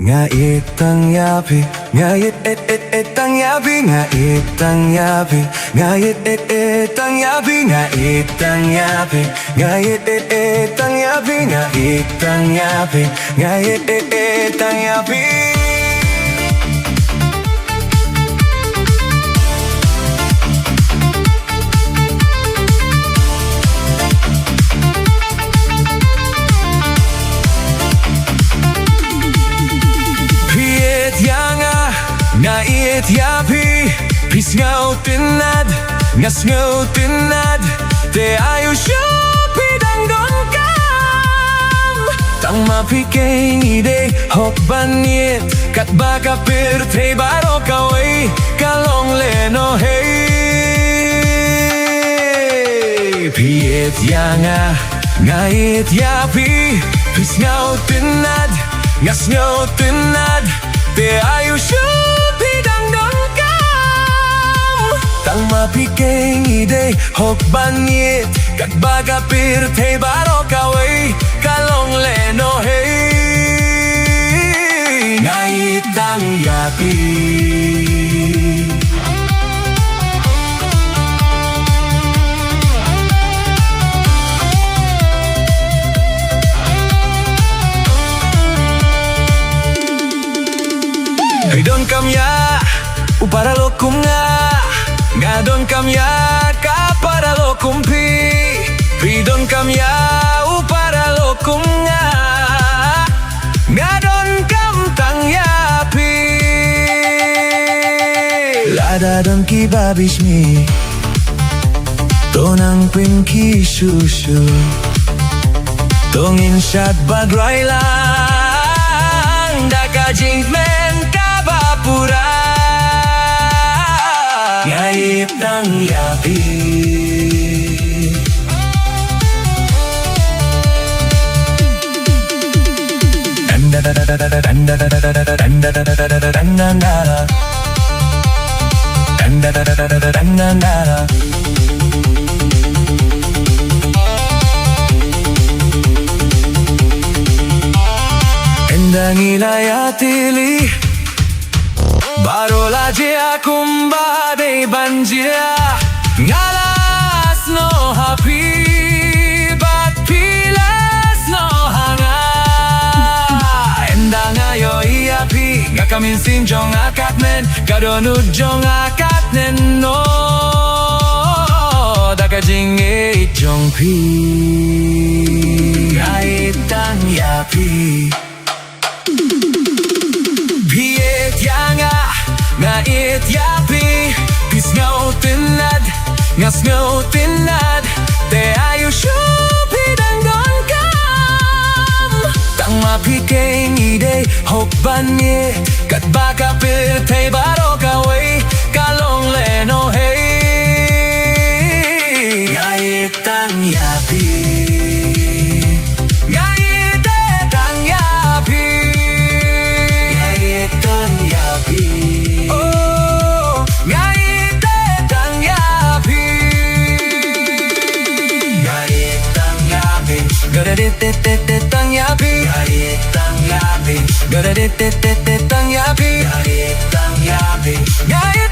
Ieid Tang Ia Phi, Ieid Tang Ia Phi, Ieid Tang Ia Phi, Ieid Tang Ia Phi, Ieid Tang Ia Phi, Ieid Tang Ia Phi, Ieid Tang Ia Phi, Ieid Tang Ia Phi. Ieid Ia Phi, Pis ngau tinad, ngas ngau tinad, te ayu shupi dang don kam. Tang mapikeng ide hok banyet, kat baka pir te baro kawai, kalong leno hey. Ieid Ieid Ia Phi, Pis ngau tinad, ngas ngau tinad, te ayu shupi dang don kam. Tang mapikeng ide hok banyet, kat baga pir te baro kawai, kalong leno hey. Ieid Tang Ia Phi. Hey don kam ya, para lokum nga don kam ya, ka para lokum pi. Hey don kam ya, para lokum nga don kam Tang Ia Phi. Lada don ki babishmi, tonang pin ki shushu, tongin shat bagray lang, daka jingmen pura. Ieid Tang Ia Phi. Endang ilayatili, barola jia kumba de banjia, ngalas no happy, but pilas no hanga. Endang ayo Ia Phi, ngakamin sin jong akatnen, kadonut jong akatnen no, dakajing Ieid jong Phi. Ieid Tang Ia Phi. Ieid Ia Phi, Pis ngau tinad, ngas ngau tinad, te ayu shupi dang don kam. Tang mapikeng ide hok banyet, kat baka pir te baro kawai, kalong leno hey. Ieid Tang Ia Phi. Ieid Tang Ia Phi. Ieid Tang Ia Phi. Tang Ia Phi, Ieid Tang Ia Phi, Tang Ia Phi, Ieid Tang Ia Phi, Ieid